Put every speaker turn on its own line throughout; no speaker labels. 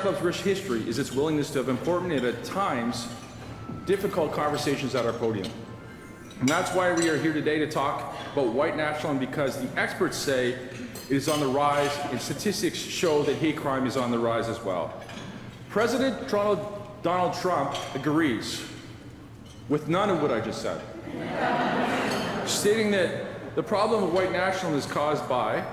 Club's rich history is its willingness to have important and at times difficult conversations at our podium. And that's why we are here today to talk about white nationalism, because the experts say it is on the rise and statistics show that hate crime is on the rise as well. President Donald Trump agrees with none of what I just said, stating that the problem of white nationalism is caused by,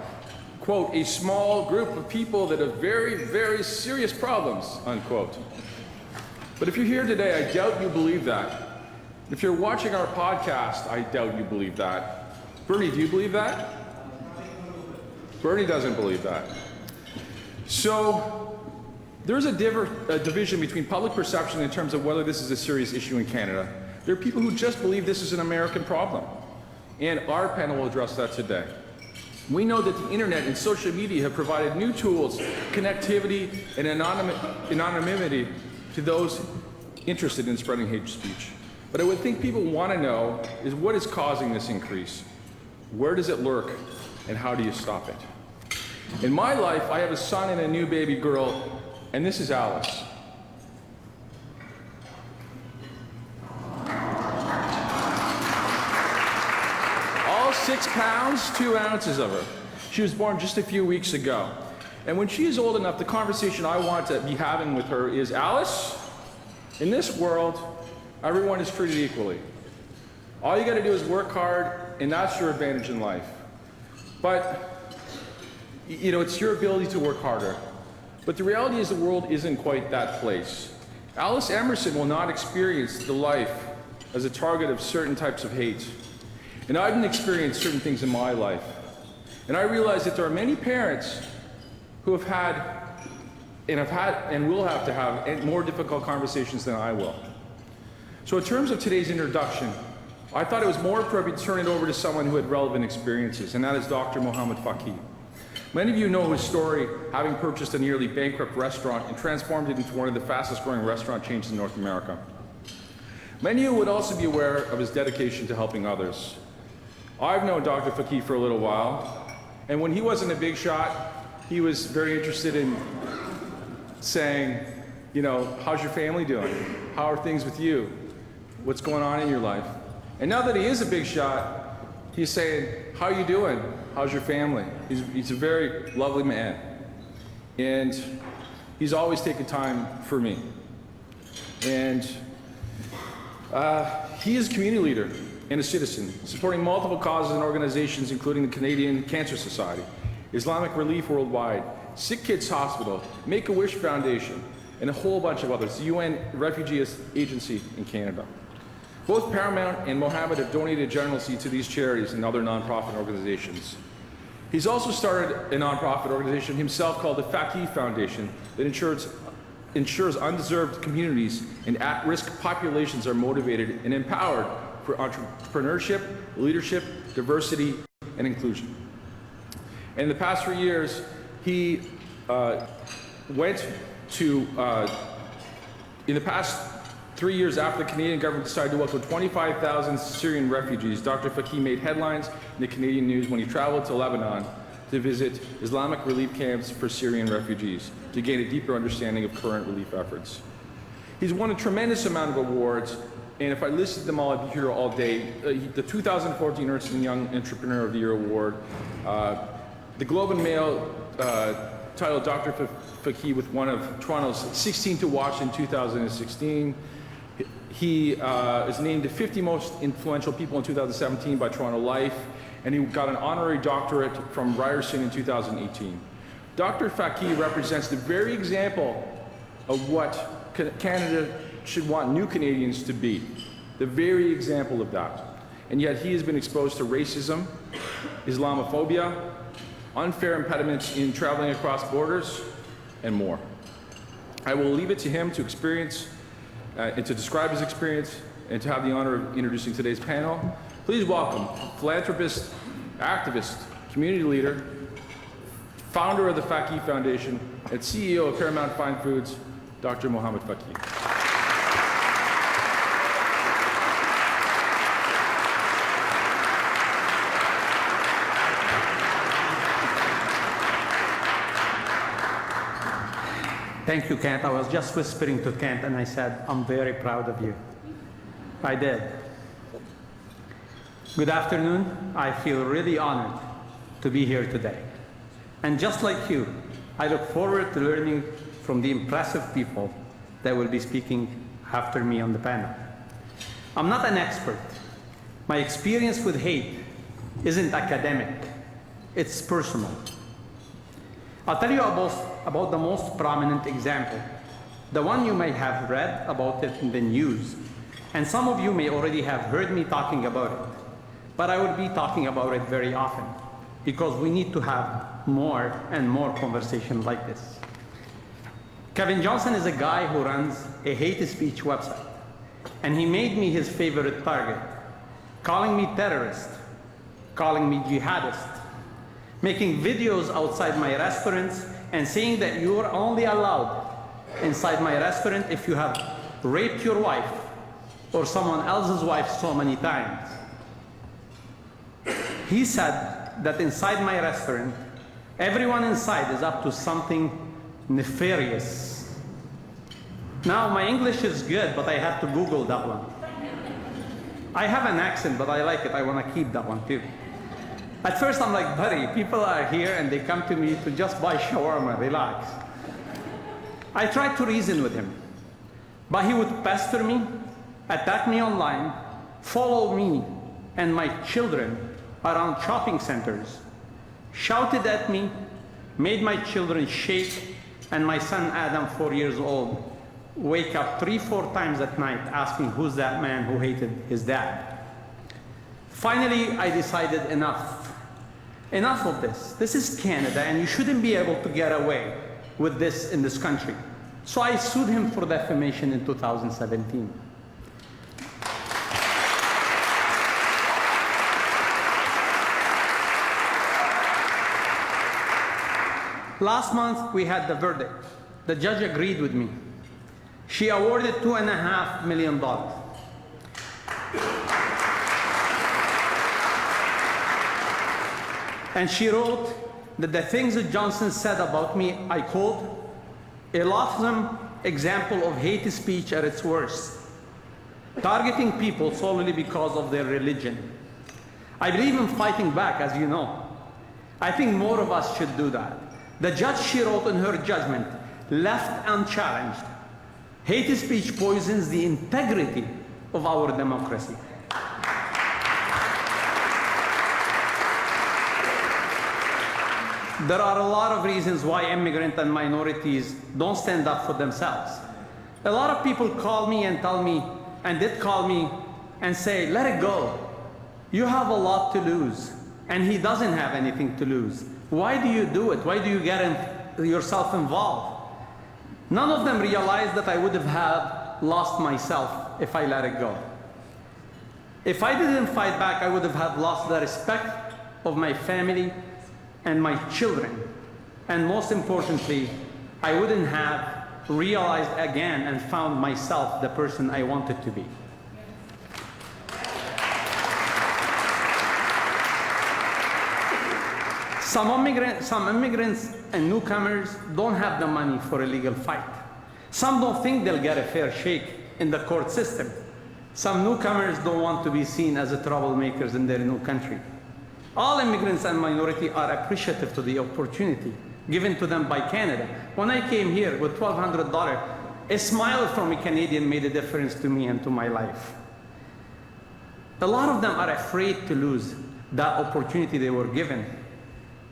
quote, a small group of people that have very, very serious problems, unquote. But if you're here today, I doubt you believe that. If you're watching our podcast, I doubt you believe that. Bernie, do you believe that? Bernie doesn't believe that. So there's a division between public perception in terms of whether this is a serious issue in Canada. There are people who just believe this is an American problem. And our panel will address that today. We know that the internet and social media have provided new tools, connectivity, and anonymity to those interested in spreading hate speech. But I would think people want to know is what is causing this increase? Where does it lurk? And how do you stop it? In my life, I have a son and a new baby girl, and this is Alice. All 6 pounds, 2 ounces of her. She was born just a few weeks ago. And when she is old enough, the conversation I want to be having with her is, Alice, in this world, everyone is treated equally. All you got to do is work hard, and that's your advantage in life. But, you know, it's your ability to work harder. But the reality is the world isn't quite that place. Alice Emerson will not experience the life as a target of certain types of hate. And I didn't experience certain things in my life. And I realize that there are many parents who have had and will have to have more difficult conversations than I will. So in terms of today's introduction, I thought it was more appropriate to turn it over to someone who had relevant experiences, and that is Dr. Mohammed Faqih. Many of you know his story, having purchased a nearly bankrupt restaurant and transformed it into one of the fastest growing restaurant chains in North America. Many of you would also be aware of his dedication to helping others. I've known Dr. Faqih for a little while, and when he wasn't a big shot, he was very interested in saying, you know, how's your family doing? How are things with you? What's going on in your life? And now that he is a big shot, he's saying, how are you doing? How's your family? He's a very lovely man. And he's always taken time for me. And he is a community leader and a citizen, supporting multiple causes and organizations, including the Canadian Cancer Society, Islamic Relief Worldwide, Sick Kids Hospital, Make-A-Wish Foundation, and a whole bunch of others, the UN Refugee Agency in Canada. Both Paramount and Mohammed have donated generously to these charities and other nonprofit organizations. He's also started a nonprofit organization himself called the Faqih Foundation that ensures undeserved communities and at-risk populations are motivated and empowered for entrepreneurship, leadership, diversity, and inclusion. And in the past 3 years, he in the past 3 years after the Canadian government decided to welcome 25,000 Syrian refugees, Dr. Faqih made headlines in the Canadian news when he traveled to Lebanon to visit Islamic relief camps for Syrian refugees to gain a deeper understanding of current relief efforts. He's won a tremendous amount of awards, and if I listed them all, I'd be here all day. The 2014 Ernst & Young Entrepreneur of the Year Award, the Globe and Mail titled Dr. Faqih with one of Toronto's 16 to watch in 2016. He is named the 50 most influential people in 2017 by Toronto Life, and he got an honorary doctorate from Ryerson in 2018. Dr. Faqih represents the very example of what Canada should want new Canadians to be, the very example of that. And yet he has been exposed to racism, Islamophobia, unfair impediments in traveling across borders, and more. I will leave it to him to experience and to describe his experience and to have the honor of introducing today's panel. Please welcome philanthropist, activist, community leader, founder of the Faqih Foundation, and CEO of Paramount Fine Foods, Dr. Mohammed Faqih.
Thank you, Kent. I was just whispering to Kent and I said, I'm very proud of you. I did. Good afternoon. I feel really honored to be here today. And just like you, I look forward to learning from the impressive people that will be speaking after me on the panel. I'm not an expert. My experience with hate isn't academic, it's personal. I'll tell you about the most prominent example, the one you may have read about it in the news, and some of you may already have heard me talking about it, but I will be talking about it very often, because we need to have more and more conversation like this. Kevin Johnson is a guy who runs a hate speech website, and he made me his favorite target, calling me terrorist, calling me jihadist, making videos outside my restaurants and saying that you are only allowed inside my restaurant if you have raped your wife or someone else's wife so many times. He said that inside my restaurant, everyone inside is up to something nefarious. Now, my English is good, but I had to Google that one. I have an accent, but I like it. I want to keep that one too. At first, I'm like, buddy, people are here and they come to me to just buy shawarma, relax. I tried to reason with him, but he would pester me, attack me online, follow me and my children around shopping centers, shouted at me, made my children shake, and my son Adam, 4 years old, wake up 3-4 times at night asking who's that man who hated his dad. Finally, I decided enough. Enough of this. This is Canada, and you shouldn't be able to get away with this in this country. So I sued him for defamation in 2017. Last month, we had the verdict. The judge agreed with me. She awarded $2.5 million. And she wrote that the things that Johnson said about me, I quote, a loathsome example of hate speech at its worst, targeting people solely because of their religion. I believe in fighting back, as you know. I think more of us should do that. The judge, she wrote in her judgment, left unchallenged, hate speech poisons the integrity of our democracy. There are a lot of reasons why immigrants and minorities don't stand up for themselves. A lot of people call me and tell me, and did call me and say, let it go. You have a lot to lose, and he doesn't have anything to lose. Why do you do it? Why do you get yourself involved? None of them realized that I would have lost myself if I let it go. If I didn't fight back, I would have lost the respect of my family and my children. And most importantly, I wouldn't have realized again and found myself the person I wanted to be. Some immigrants and newcomers don't have the money for a legal fight. Some don't think they'll get a fair shake in the court system. Some newcomers don't want to be seen as troublemakers in their new country. All immigrants and minority are appreciative to the opportunity given to them by Canada. When I came here with $1,200, a smile from a Canadian made a difference to me and to my life. A lot of them are afraid to lose that opportunity they were given.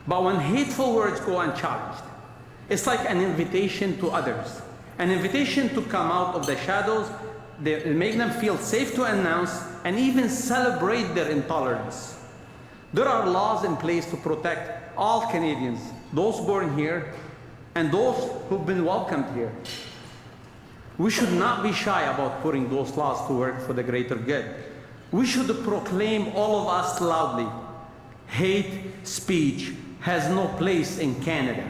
But when hateful words go unchallenged, it's like an invitation to others, an invitation to come out of the shadows. They make them feel safe to announce and even celebrate their intolerance. There are laws in place to protect all Canadians, those born here and those who've been welcomed here. We should not be shy about putting those laws to work for the greater good. We should proclaim, all of us, loudly, hate speech has no place in Canada.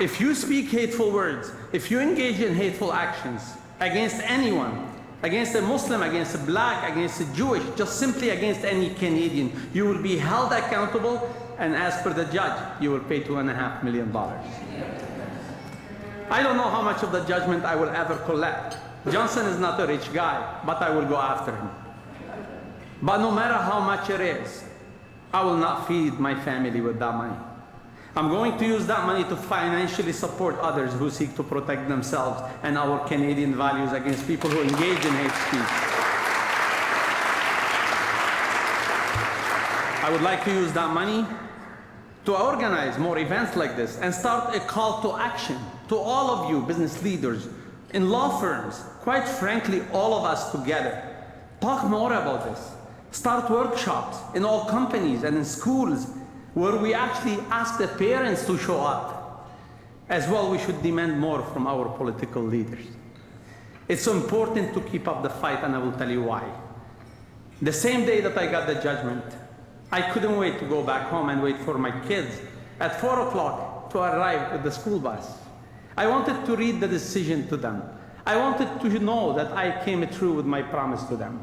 If you speak hateful words, if you engage in hateful actions against anyone, against a Muslim, against a black, against a Jewish, just simply against any Canadian, you will be held accountable, and as per the judge, you will pay $2.5 million. I don't know how much of the judgment I will ever collect. Johnson is not a rich guy, but I will go after him. But no matter how much it is, I will not feed my family with that money. I'm going to use that money to financially support others who seek to protect themselves and our Canadian values against people who engage in hate speech. I would like to use that money to organize more events like this and start a call to action to all of you business leaders, in law firms, quite frankly, all of us together. Talk more about this. Start workshops in all companies and in schools where we actually ask the parents to show up. As well, we should demand more from our political leaders. It's so important to keep up the fight, and I will tell you why. The same day that I got the judgment, I couldn't wait to go back home and wait for my kids at 4 o'clock to arrive with the school bus. I wanted to read the decision to them. I wanted to know that I came through with my promise to them.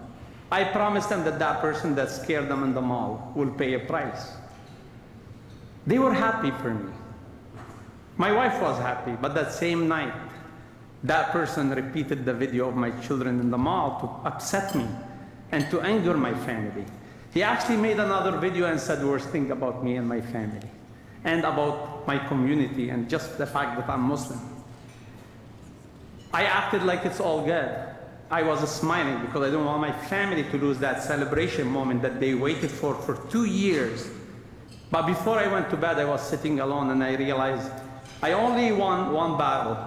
I promised them that that person that scared them in the mall will pay a price. They were happy for me. My wife was happy, but that same night, that person repeated the video of my children in the mall to upset me and to anger my family. He actually made another video and said worse things about me and my family and about my community and just the fact that I'm Muslim. I acted like it's all good. I was smiling because I didn't want my family to lose that celebration moment that they waited for 2 years. But before I went to bed, I was sitting alone and I realized I only won one battle,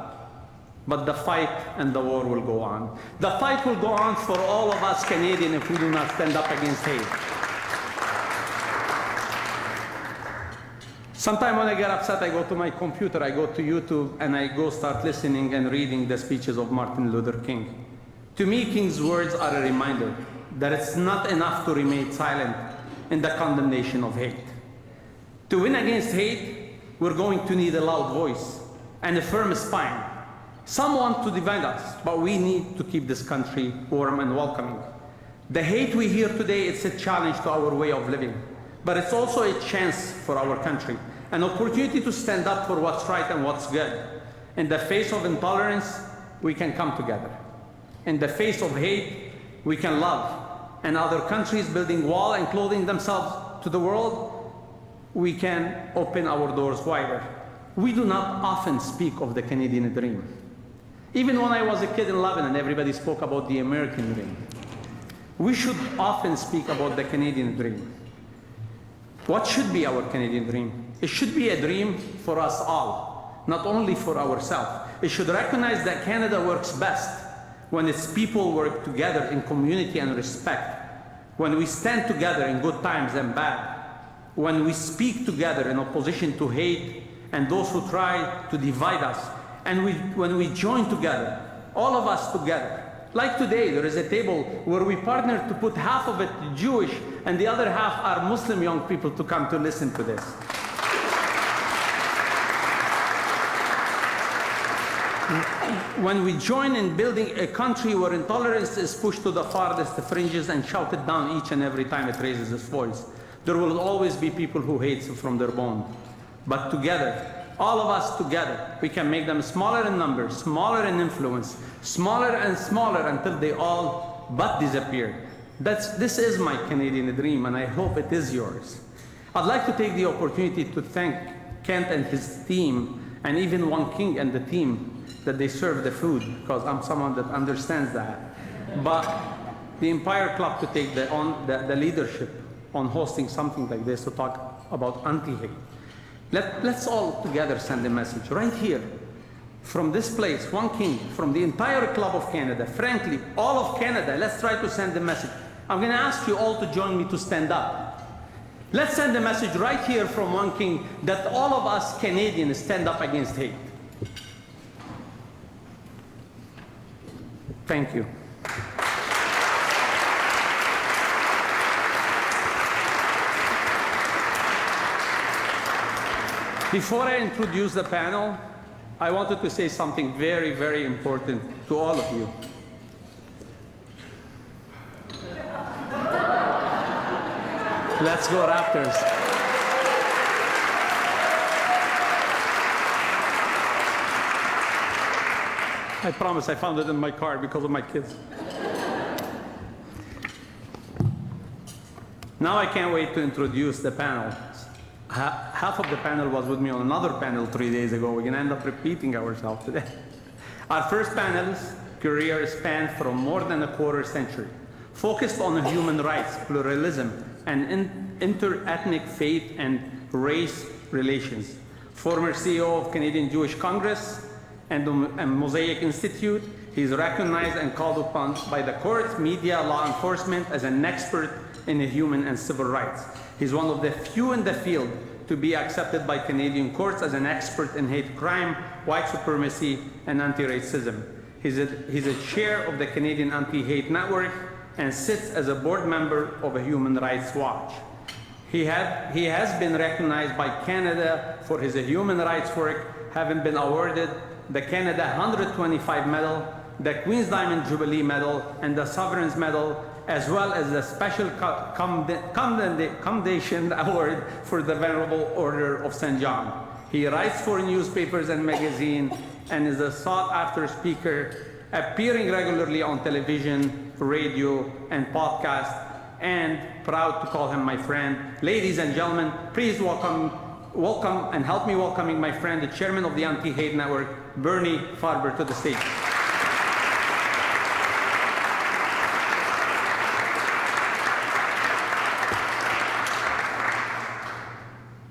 but the fight and the war will go on. The fight will go on for all of us Canadians if we do not stand up against hate. Sometimes when I get upset, I go to my computer, I go to YouTube, and I go start listening and reading the speeches of Martin Luther King. To me, King's words are a reminder that it's not enough to remain silent in the condemnation of hate. To win against hate, we're going to need a loud voice and a firm spine. Some want to divide us, but we need to keep this country warm and welcoming. The hate we hear today, it's a challenge to our way of living, but it's also a chance for our country, an opportunity to stand up for what's right and what's good. In the face of intolerance, we can come together. In the face of hate, we can love. And other countries building wall and clothing themselves to the world, we can open our doors wider. We do not often speak of the Canadian dream. Even when I was a kid in Lebanon, everybody spoke about the American dream. We should often speak about the Canadian dream. What should be our Canadian dream? It should be a dream for us all, not only for ourselves. It should recognize that Canada works best when its people work together in community and respect, when we stand together in good times and bad, when we speak together in opposition to hate and those who try to divide us, and when we join together, all of us together. Like today, there is a table where we partner to put half of it Jewish and the other half are Muslim young people to come to listen to this. When we join in building a country where intolerance is pushed to the farthest fringes and shouted down each and every time it raises its voice, there will always be people who hate from their bone. But together, all of us together, we can make them smaller in number, smaller in influence, smaller and smaller until they all but disappear. This is my Canadian dream, and I hope it is yours. I'd like to take the opportunity to thank Kent and his team, and even One King and the team, that they serve the food, because I'm someone that understands that. But the Empire Club to take the leadership on hosting something like this to talk about anti-hate. Let's all together send a message right here, from this place, One King, from the entire Club of Canada, frankly, all of Canada, let's try to send a message. I'm going to ask you all to join me to stand up. Let's send a message right here from One King that all of us Canadians stand up against hate. Thank you. Before I introduce the panel, I wanted to say something very, very important to all of you. Let's go Raptors. I promise I found it in my car because of my kids. Now I can't wait to introduce the panel. Half of the panel was with me on another panel 3 days ago. We're going to end up repeating ourselves today. Our first panelist's career spanned from more than a quarter century, focused on human rights, pluralism, and inter-ethnic faith and race relations. Former CEO of Canadian Jewish Congress and Mosaic Institute, he is recognized and called upon by the courts, media, law enforcement as an expert in human and civil rights. He's one of the few in the field to be accepted by Canadian courts as an expert in hate crime, white supremacy, and anti-racism. He's a chair of the Canadian Anti-Hate Network and sits as a board member of a Human Rights Watch. He has been recognized by Canada for his human rights work, having been awarded the Canada 125 Medal, the Queen's Diamond Jubilee Medal, and the Sovereign's Medal, as well as the Special Commendation Award for the Venerable Order of St. John. He writes for newspapers and magazines and is a sought-after speaker, appearing regularly on television, radio, and podcast, and proud to call him my friend. Ladies and gentlemen, please welcome and help me welcoming my friend, the chairman of the Anti-Hate Network, Bernie Farber, to the stage.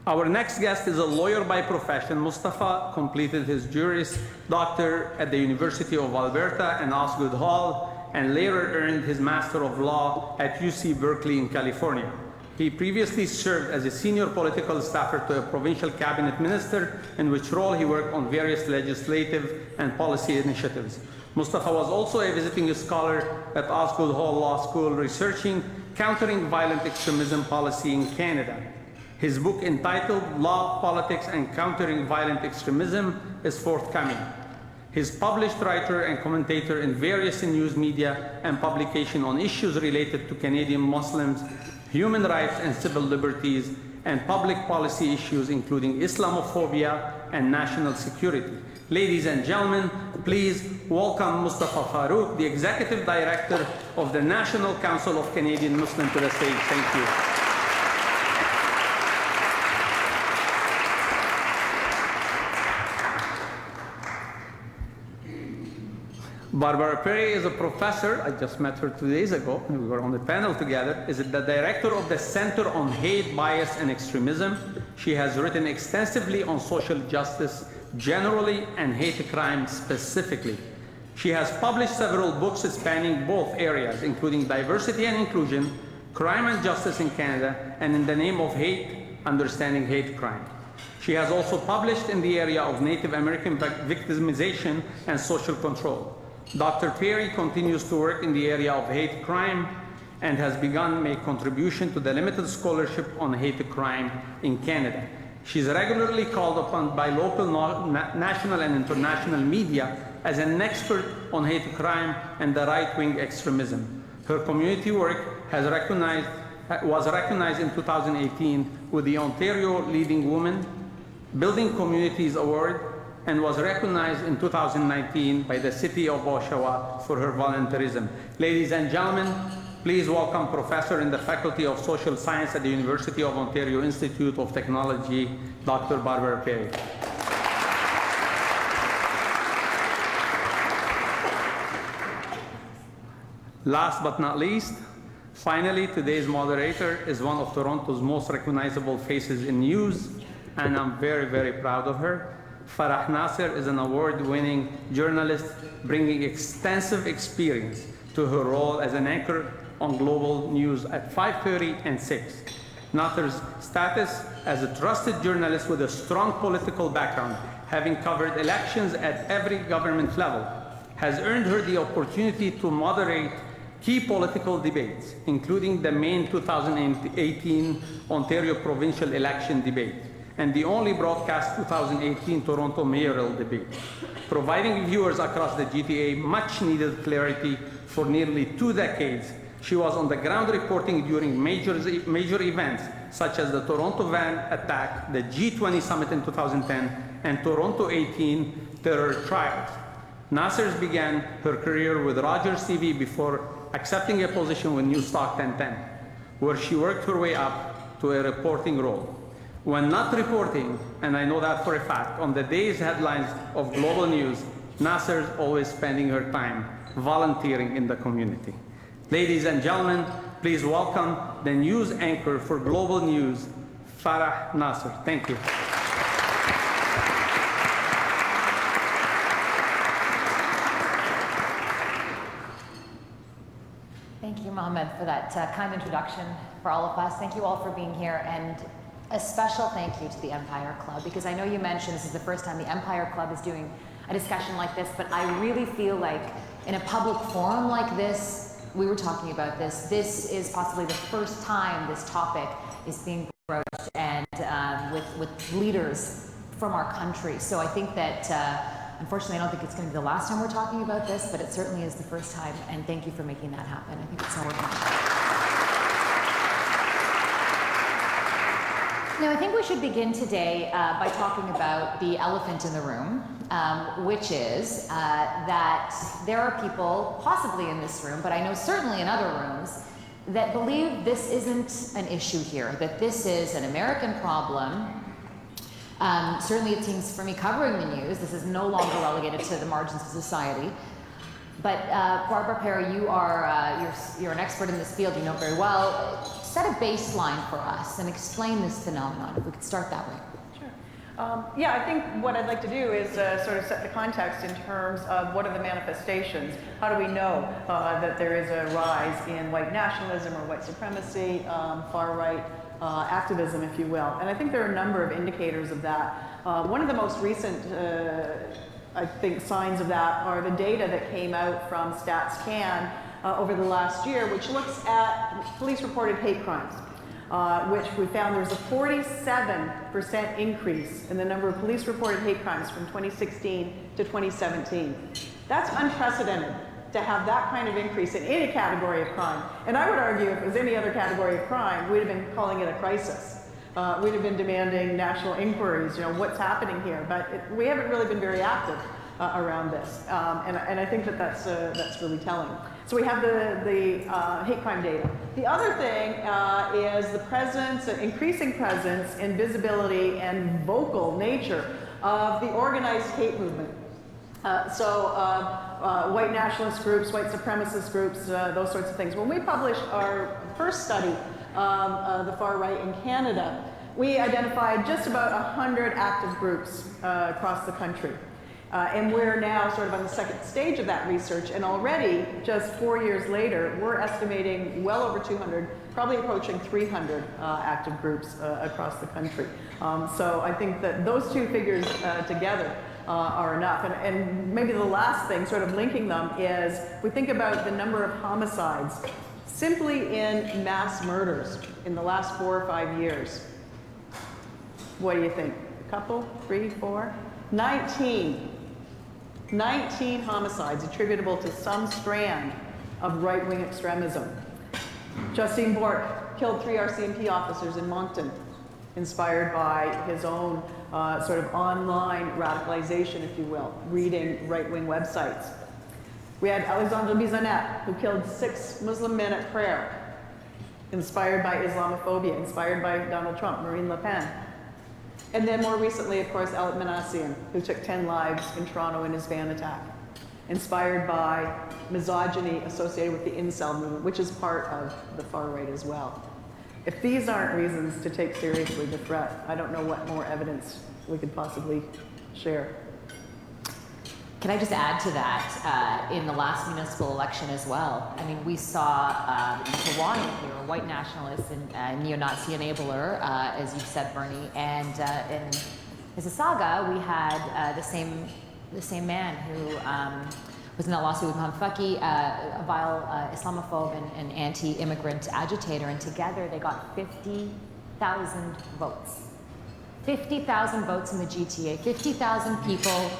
Our next guest is a lawyer by profession. Mustafa completed his Juris Doctor at the University of Alberta and Osgoode Hall, and later earned his Master of Law at UC Berkeley in California. He previously served as a senior political staffer to a provincial cabinet minister, in which role he worked on various legislative and policy initiatives. Mustafa was also a visiting scholar at Osgoode Hall Law School, researching countering violent extremism policy in Canada. His book entitled Law, Politics, and Countering Violent Extremism is forthcoming. He's published writer and commentator in various news media and publication on issues related to Canadian Muslims, human rights and civil liberties, and public policy issues including Islamophobia and national security. Ladies and gentlemen, please welcome Mustafa Farooq, the Executive Director of the National Council of Canadian Muslims, to the stage. Thank you. Barbara Perry is a professor. I just met her 2 days ago. We were on the panel together. Is the director of the Center on Hate, Bias, and Extremism. She has written extensively on social justice generally and hate crime specifically. She has published several books spanning both areas, including diversity and inclusion, crime and justice in Canada, and In the Name of Hate, Understanding Hate Crime. She has also published in the area of Native American victimization and social control. Dr. Perry continues to work in the area of hate crime and has begun to make contribution to the limited scholarship on hate crime in Canada. She's regularly called upon by local, national, and international media as an expert on hate crime and the right-wing extremism. Her community work was recognized in 2018 with the Ontario Leading Women Building Communities Award, and was recognized in 2019 by the City of Oshawa for her volunteerism. Ladies and gentlemen, please welcome Professor in the Faculty of Social Science at the University of Ontario Institute of Technology, Dr. Barbara Perry. Last but not least, finally, today's moderator is one of Toronto's most recognizable faces in news, and I'm very, very proud of her. Farah Nasser is an award-winning journalist bringing extensive experience to her role as an anchor on global news at 5:30 and 6. Nasser's status as a trusted journalist with a strong political background, having covered elections at every government level, has earned her the opportunity to moderate key political debates, including the main 2018 Ontario provincial election debate and the only broadcast 2018 Toronto mayoral debate, providing viewers across the GTA much needed clarity for nearly 2 decades She was on the ground reporting during major events, such as the Toronto van attack, the G20 summit in 2010, and Toronto 18 terror trials. Nasser began her career with Rogers TV before accepting a position with Newstalk 1010, where she worked her way up to a reporting role. When not reporting, and I know that for a fact, on the day's headlines of global news, Nasser's always spending her time volunteering in the community. Ladies and gentlemen, please welcome the news anchor for Global News, Farah Nasser. Thank you.
Thank you, Mohammed, for that kind introduction for all of us. Thank you all for being here, and a special thank you to the Empire Club, because I know you mentioned this is the first time the Empire Club is doing a discussion like this, but I really feel like in a public forum like this, we were talking about this, this is possibly the first time this topic is being broached, and with leaders from our country. So I think that, unfortunately, I don't think it's going to be the last time we're talking about this, but it certainly is the first time, and thank you for making that happen. I think it's so important. Now, I think we should begin today by talking about the elephant in the room, which is that there are people, possibly in this room, but I know certainly in other rooms, that believe this isn't an issue here, that this is an American problem. Certainly it seems for me covering the news, this is no longer relegated to the margins of society. But Barbara Perry, you're an expert in this field, you know very well. Set a baseline for us and explain this phenomenon, if we could start that way.
Sure. Yeah, I think what I'd like to do is sort of set the context in terms of what are the manifestations. How do we know that there is a rise in white nationalism or white supremacy, far-right activism, if you will. And I think there are a number of indicators of that. One of the most recent I think signs of that are the data that came out from StatsCan over the last year, which looks at police-reported hate crimes, which we found there was a 47% increase in the number of police-reported hate crimes from 2016 to 2017. That's unprecedented to have that kind of increase in any category of crime. And I would argue if it was any other category of crime, we'd have been calling it a crisis. We'd have been demanding national inquiries, you know, what's happening here. But we haven't really been very active around this. And I think that that's really telling. So we have the hate crime data. The other thing is the presence, increasing presence and visibility and vocal nature of the organized hate movement. White nationalist groups, white supremacist groups, those sorts of things. When we published our first study of the far right in Canada, we identified just about 100 active groups across the country. And we're now sort of on the second stage of that research, and already, just 4 years later, we're estimating well over 200, probably approaching 300 active groups across the country. So I think that those two figures together are enough. And maybe the last thing, sort of linking them, is we think about the number of homicides simply in mass murders in the last 4 or 5 years. What do you think? A couple? 3, 4? 19 homicides attributable to some strand of right-wing extremism. Justine Bork killed 3 RCMP officers in Moncton, inspired by his own sort of online radicalization, if you will, reading right-wing websites. We had Alexandre Bizanet, who killed 6 Muslim men at prayer, inspired by Islamophobia, inspired by Donald Trump, Marine Le Pen. And then more recently, of course, Alit Manassian, who took 10 lives in Toronto in his van attack, inspired by misogyny associated with the incel movement, which is part of the far right as well. If these aren't reasons to take seriously the threat, I don't know what more evidence we could possibly share.
Can I just add to that, in the last municipal election as well, I mean, we saw in Hawaii here, a white nationalist and neo-Nazi enabler, as you said, Bernie, and in Mississauga, we had the same man who was in that lawsuit with Mohamed Faki, a vile Islamophobe and anti-immigrant agitator, and together they got 50,000 votes. 50,000 votes in the GTA, 50,000 people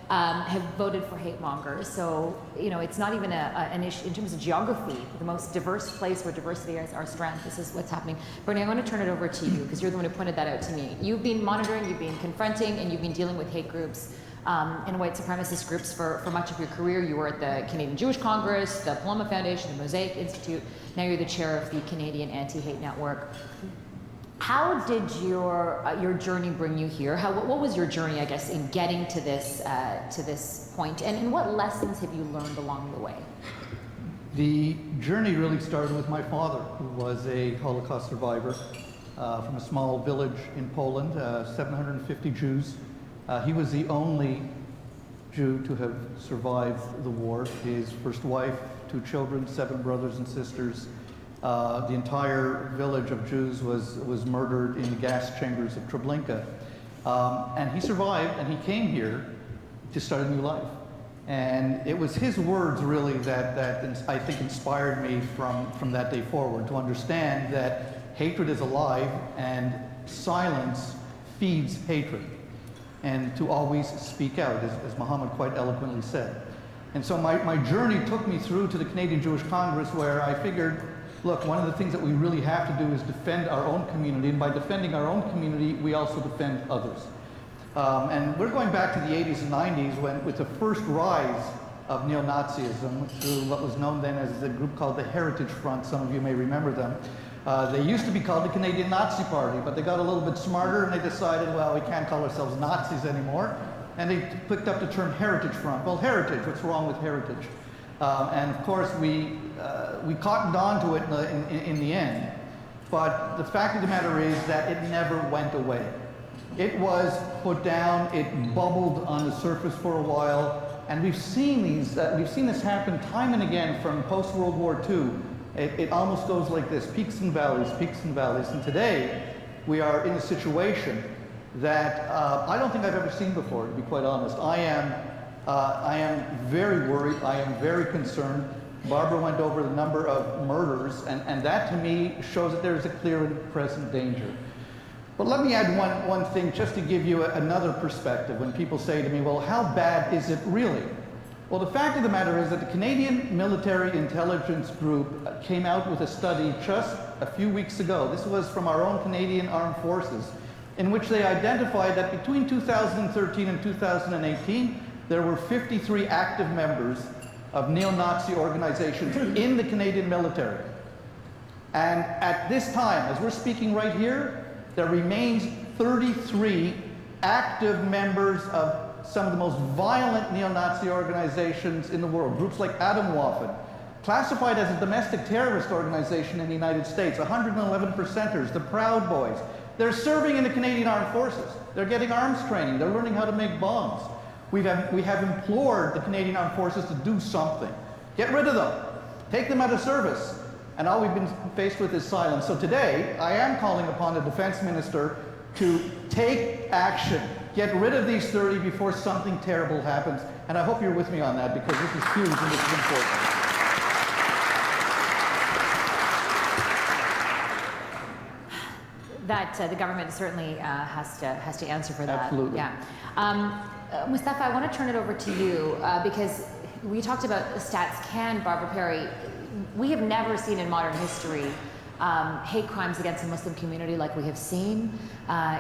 have voted for hate mongers. So, you know, it's not even an issue in terms of geography, the most diverse place where diversity is our strength. This is what's happening. Bernie, I want to turn it over to you because you're the one who pointed that out to me. You've been monitoring, you've been confronting, and you've been dealing with hate groups and white supremacist groups for much of your career. You were at the Canadian Jewish Congress, the Paloma Foundation, the Mosaic Institute. Now you're the chair of the Canadian Anti-Hate Network. How did your journey bring you here? What was your journey, I guess, in getting to this point? And what lessons have you learned along the way?
The journey really started with my father, who was a Holocaust survivor from a small village in Poland, 750 Jews. He was the only Jew to have survived the war. His first wife, 2 children, 7 brothers and sisters. The entire village of Jews was murdered in the gas chambers of Treblinka. And he survived, and he came here to start a new life. And it was his words, really, that I think inspired me from that day forward, to understand that hatred is alive, and silence feeds hatred. And to always speak out, as Muhammad quite eloquently said. And so my journey took me through to the Canadian Jewish Congress, where I figured, look, one of the things that we really have to do is defend our own community, and by defending our own community, we also defend others. And we're going back to the 80s and 90s, when, with the first rise of neo-Nazism through what was known then as a group called the Heritage Front. Some of you may remember them. They used to be called the Canadian Nazi Party, but they got a little bit smarter and they decided, well, we can't call ourselves Nazis anymore. And they picked up the term Heritage Front. Well, heritage, what's wrong with heritage? And of course, we cottoned on to it in the end. But the fact of the matter is that it never went away. It was put down, it bubbled on the surface for a while, and we've seen this happen time and again from post-World War II. It almost goes like this, peaks and valleys, peaks and valleys. And today, we are in a situation that I don't think I've ever seen before, to be quite honest. I am very worried, I am very concerned. Barbara went over the number of murders, and that to me shows that there is a clear and present danger. But let me add one thing just to give you another perspective when people say to me, well, how bad is it really? Well, the fact of the matter is that the Canadian Military Intelligence Group came out with a study just a few weeks ago. This was from our own Canadian Armed Forces, in which they identified that between 2013 and 2018, there were 53 active members of neo-Nazi organizations in the Canadian military. And at this time, as we're speaking right here, there remains 33 active members of some of the most violent neo-Nazi organizations in the world. Groups like Atomwaffen, classified as a domestic terrorist organization in the United States, 111 percenters, the Proud Boys. They're serving in the Canadian Armed Forces. They're getting arms training. They're learning how to make bombs. We have implored the Canadian Armed Forces to do something. Get rid of them. Take them out of service. And all we've been faced with is silence. So today, I am calling upon the Defense Minister to take action. Get rid of these 30 before something terrible happens. And I hope you're with me on that, because this is huge and this is important.
That the government certainly has to answer for that.
Absolutely.
Yeah. Mustafa, I want to turn it over to you because we talked about Stats Can, Barbara Perry. We have never seen in modern history hate crimes against the Muslim community like we have seen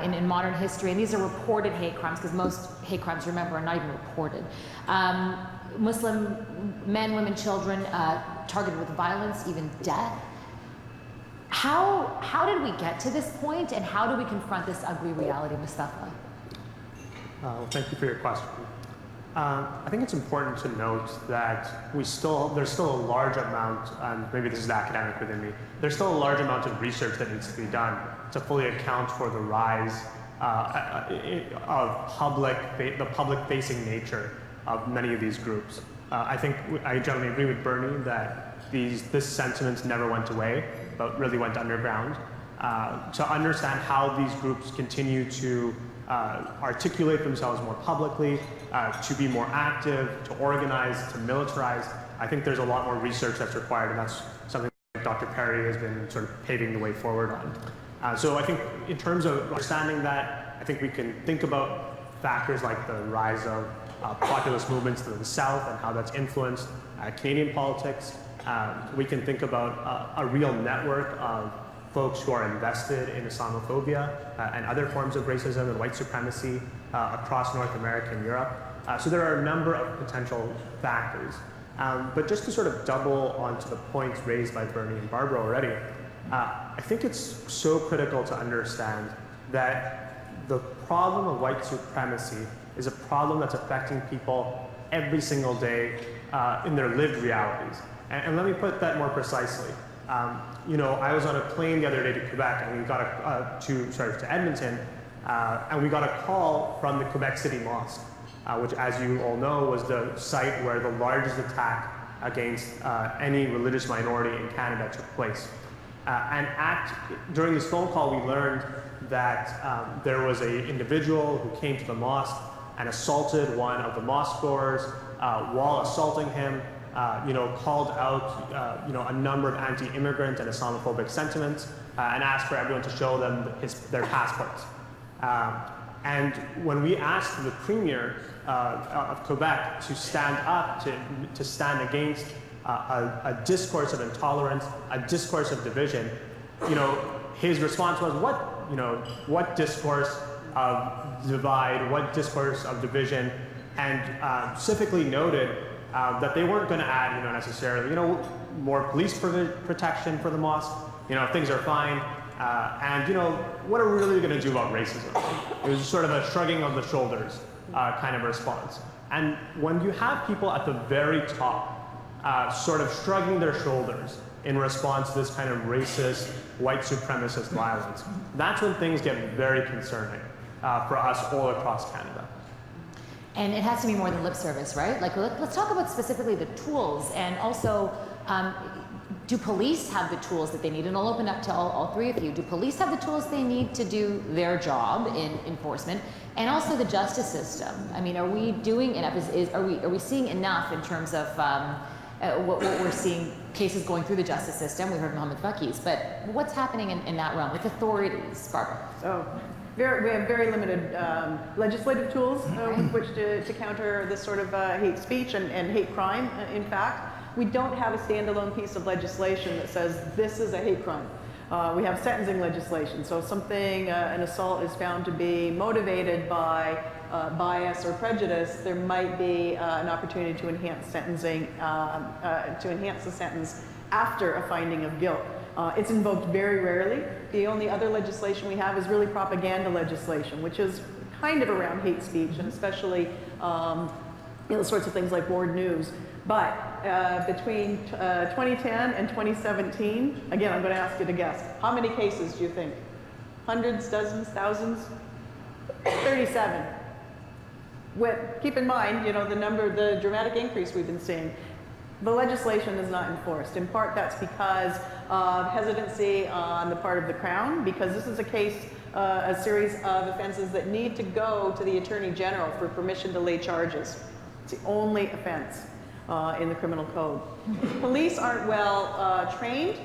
in modern history. And these are reported hate crimes, because most hate crimes, remember, are not even reported. Muslim men, women, children targeted with violence, even death. How did we get to this point, and how do we confront this ugly reality, Mustafa?
Well, thank you for your question. I think it's important to note that there's still a large amount, and maybe this is academic within me, there's still a large amount of research that needs to be done to fully account for the rise of the public-facing nature of many of these groups. I think I generally agree with Bernie that this sentiment never went away, but really went underground. To understand how these groups continue to articulate themselves more publicly, to be more active, to organize, to militarize, I think there's a lot more research that's required, and that's something that Dr. Perry has been sort of paving the way forward on. So I think in terms of understanding that, I think we can think about factors like the rise of populist movements to the south and how that's influenced Canadian politics. We can think about a real network of folks who are invested in Islamophobia and other forms of racism and white supremacy across North America and Europe. So there are a number of potential factors. But just to sort of double onto the points raised by Bernie and Barbara already, I think it's so critical to understand that the problem of white supremacy is a problem that's affecting people every single day in their lived realities. And let me put that more precisely. You know, I was on a plane the other day to Quebec, and we got to Edmonton, and we got a call from the Quebec City Mosque, which, as you all know, was the site where the largest attack against any religious minority in Canada took place. During this phone call, we learned that there was an individual who came to the mosque and assaulted one of the mosque goers. While assaulting him, called out, a number of anti-immigrant and Islamophobic sentiments, and asked for everyone to show them their passports. And when we asked the Premier of Quebec to stand up, to stand against a discourse of intolerance, a discourse of division, his response was, what discourse of divide, what discourse of division, and specifically noted that they weren't going to add, necessarily, more police protection for the mosque. Things are fine. And what are we really going to do about racism? It was sort of a shrugging of the shoulders kind of response. And when you have people at the very top sort of shrugging their shoulders in response to this kind of racist, white supremacist violence, that's when things get very concerning for us all across Canada.
And it has to be more than lip service, right? Like, let's talk about specifically the tools, and also, do police have the tools that they need? And I'll open up to all three of you. Do police have the tools they need to do their job in enforcement? And also the justice system. I mean, are we doing enough? Are we seeing enough in terms of what we're seeing, cases going through the justice system? We heard Mohammed Faki's, but what's happening in that realm with authorities, Barbara?
We have very limited legislative tools with which to counter this sort of hate speech and hate crime, in fact. We don't have a standalone piece of legislation that says this is a hate crime. We have sentencing legislation. So if an assault is found to be motivated by bias or prejudice, there might be an opportunity to enhance sentencing, to enhance the sentence after a finding of guilt. It's invoked very rarely. The only other legislation we have is really propaganda legislation, which is kind of around hate speech, and especially sorts of things like Ward News. But between 2010 and 2017, again, I'm going to ask you to guess. How many cases do you think? Hundreds, dozens, thousands? 37. Keep in mind, the dramatic increase we've been seeing. The legislation is not enforced. In part, that's because of hesitancy on the part of the Crown, because this is a series of offenses that need to go to the Attorney General for permission to lay charges. It's the only offense in the criminal code. Police aren't well trained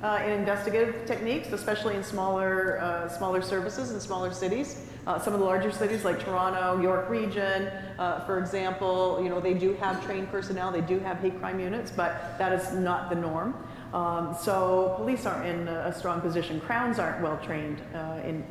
in investigative techniques, especially in smaller services in smaller cities. Some of the larger cities like Toronto, York Region, for example, they do have trained personnel, they do have hate crime units, but that is not the norm. So police aren't in a strong position. Crowns aren't well trained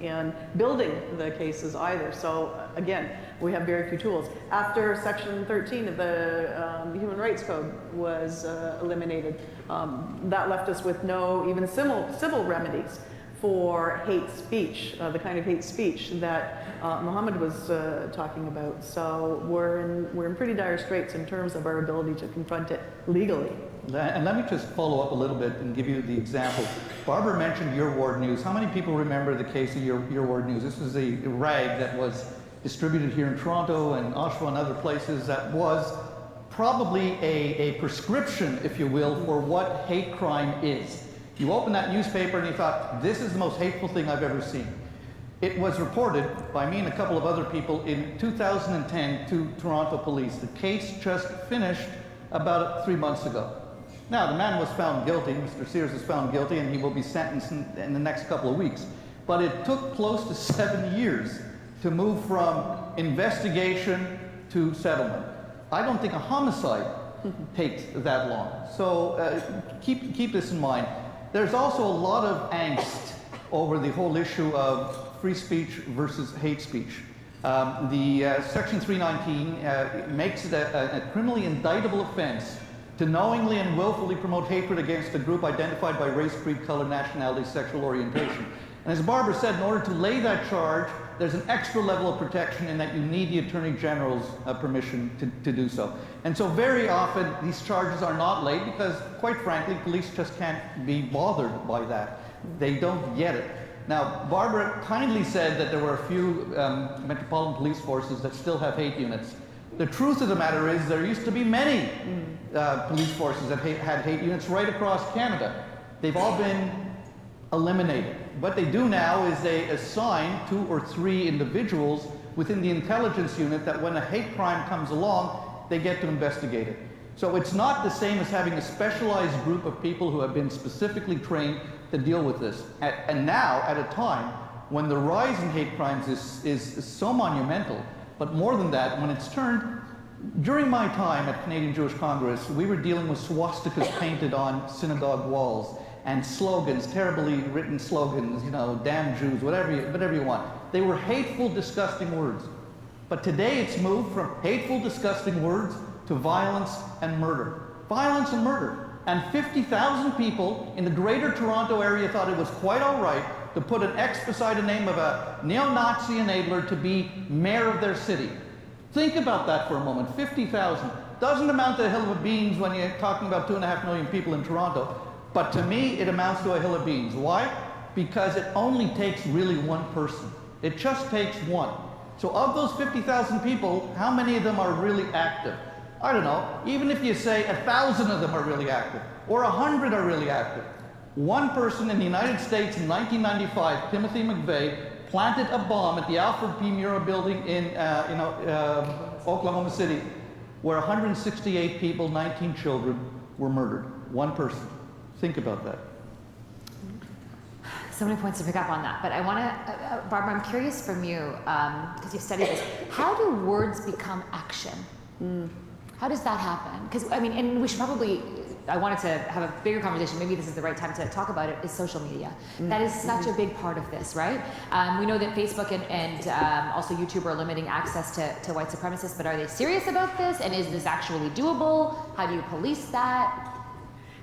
in building the cases either. So again, we have very few tools. After Section 13 of the Human Rights Code was eliminated, that left us with no even civil remedies for hate speech, the kind of hate speech that Mohammed was talking about. So we're in pretty dire straits in terms of our ability to confront it legally.
And let me just follow up a little bit and give you the example. Barbara mentioned Your Ward News. How many people remember the case of Your Ward News? This was a rag that was distributed here in Toronto and Oshawa and other places that was probably a prescription, if you will, for what hate crime is. You open that newspaper and you thought, this is the most hateful thing I've ever seen. It was reported by me and a couple of other people in 2010 to Toronto police. The case just finished about 3 months ago. Now, the man was found guilty, Mr. Sears was found guilty, and he will be sentenced in the next couple of weeks. But it took close to 7 years to move from investigation to settlement. I don't think a homicide takes that long. So keep this in mind. There's also a lot of angst over the whole issue of free speech versus hate speech. The Section 319 makes it a criminally indictable offense to knowingly and willfully promote hatred against a group identified by race, creed, color, nationality, sexual orientation. And as Barbara said, in order to lay that charge, there's an extra level of protection in that you need the Attorney General's permission to do so. And so very often these charges are not laid because, quite frankly, police just can't be bothered by that. They don't get it. Now, Barbara kindly said that there were a few metropolitan police forces that still have hate units. The truth of the matter is there used to be many police forces that had hate units right across Canada. They've all been eliminated. What they do now is they assign 2 or 3 individuals within the intelligence unit that when a hate crime comes along, they get to investigate it. So it's not the same as having a specialized group of people who have been specifically trained to deal with this. And now, at a time when the rise in hate crimes is so monumental, but more than that, when it's turned, during my time at Canadian Jewish Congress, we were dealing with swastikas painted on synagogue walls and slogans, terribly written slogans, you know, damn Jews, whatever you want. They were hateful, disgusting words. But today it's moved from hateful, disgusting words to violence and murder. Violence and murder. And 50,000 people in the greater Toronto area thought it was quite all right to put an X beside the name of a neo-Nazi enabler to be mayor of their city. Think about that for a moment. 50,000. Doesn't amount to a hill of beans when you're talking about 2.5 million people in Toronto. But to me, it amounts to a hill of beans. Why? Because it only takes really one person. It just takes one. So of those 50,000 people, how many of them are really active? I don't know. Even if you say 1,000 of them are really active, or 100 are really active. One person in the United States in 1995, Timothy McVeigh, planted a bomb at the Alfred P. Murrah building in Oklahoma City, where 168 people, 19 children, were murdered. One person. Think about that.
So many points to pick up on that, but I want to, Barbara, I'm curious from you, because you've studied this, how do words become action? How does that happen? Because, I mean, and we should probably, I wanted to have a bigger conversation, maybe this is the right time to talk about it, is social media. That is such a big part of this, right? We know that Facebook and also YouTube are limiting access to white supremacists, but are they serious about this? And is this actually doable? How do you police that?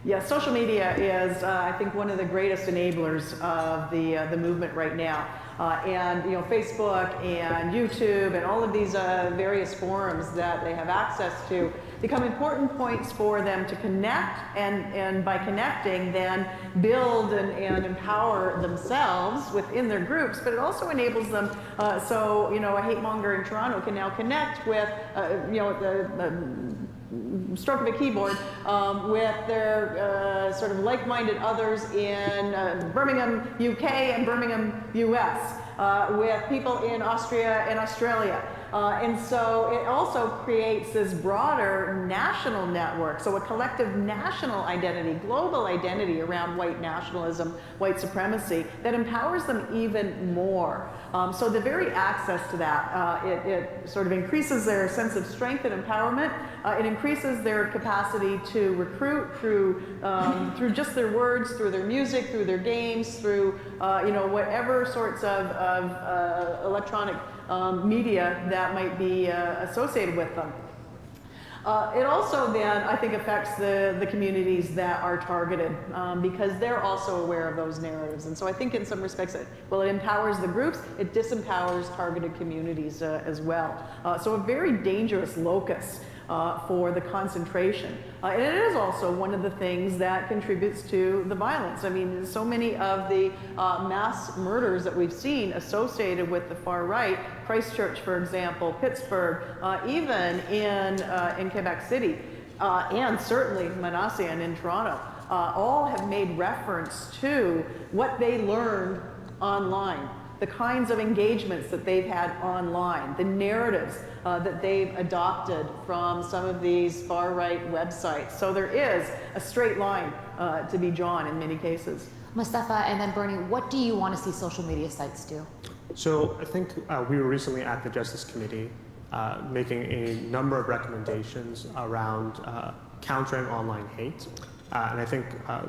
Yeah, social media is, I think, one of the greatest enablers of the movement right now. And you know, Facebook and YouTube and all of these various forums that they have access to become important points for them to connect, and by connecting, then build and empower themselves within their groups. But it also enables them, so you know, a hate monger in Toronto can now connect with, you know, the stroke of a keyboard with their sort of like-minded others in Birmingham, UK and Birmingham, US, with people in Austria and Australia. And so it also creates this broader national network, so a collective national identity, global identity around white nationalism, white supremacy, that empowers them even more. So the very access to that, it sort of increases their sense of strength and empowerment. It increases their capacity to recruit through just their words, through their music, through their games, through you know, whatever sorts of electronic media that might be associated with them. It also then, I think, affects the communities that are targeted because they're also aware of those narratives. And so I think in some respects, it empowers the groups, it disempowers targeted communities as well. So a very dangerous locus for the concentration. And it is also one of the things that contributes to the violence. I mean, so many of the mass murders that we've seen associated with the far right, Christchurch, for example, Pittsburgh, even in Quebec City, and certainly Manassian in Toronto, all have made reference to what they learned online, the kinds of engagements that they've had online, the narratives that they've adopted from some of these far-right websites. So there is a straight line to be drawn in many cases.
Mustafa and then Bernie, what do you want to see social media sites do?
So I think we were recently at the Justice Committee, making a number of recommendations around countering online hate. And I think